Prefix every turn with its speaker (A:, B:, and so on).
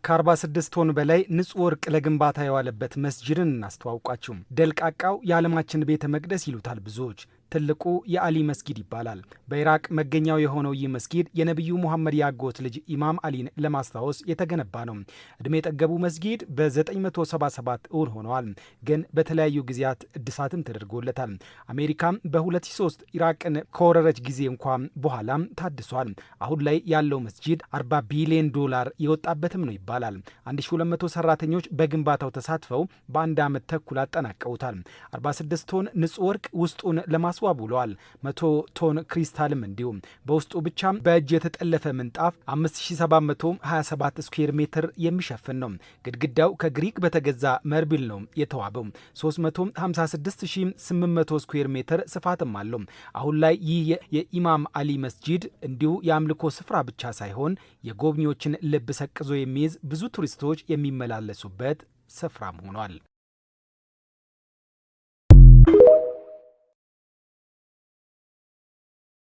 A: ከ46 ቶን በላይ ንጹህ ወርቅ ለግንባታ የዋለበት መስጂድን እናስተዋውቃችሁ። ደልቃቃው የዓለማችን ቤተ መቅደስ ይሉታል ብዙዎች። ትልቁ የአሊ መስጊድ ይባላል። በኢራቅ መገኛው የሆነው ይህ መስጊድ የነቢዩ ሙሐመድ ያጎት ልጅ ኢማም አሊን ለማስታወስ የተገነባ ነው። እድሜ የጠገቡ መስጊድ በ977 እውን ሆነዋል። ግን በተለያዩ ጊዜያት እድሳትም ተደርጎለታል። አሜሪካም በ2003 ኢራቅን ከወረረች ጊዜ እንኳ በኋላም ታድሷል። አሁን ላይ ያለው መስጂድ 40 ቢሊዮን ዶላር የወጣበትም ነው ይባላል። 1200 ሰራተኞች በግንባታው ተሳትፈው በአንድ ዓመት ተኩል አጠናቀውታል። 46 ቶን ንጹህ ወርቅ ውስጡን ለማስዋብ ውለዋል። 100 ቶን ክሪስታልም እንዲሁም። በውስጡ ብቻ በእጅ የተጠለፈ ምንጣፍ 5727 ስኩዌር ሜትር የሚሸፍን ነው። ግድግዳው ከግሪክ በተገዛ መርብል ነው የተዋበው። 356800 ስኩዌር ሜትር ስፋትም አለው። አሁን ላይ ይህ የኢማም አሊ መስጂድ እንዲሁ የአምልኮ ስፍራ ብቻ ሳይሆን የጎብኚዎችን ልብ ሰቅዞ የሚይዝ ብዙ ቱሪስቶች የሚመላለሱበት ስፍራም ሆኗል።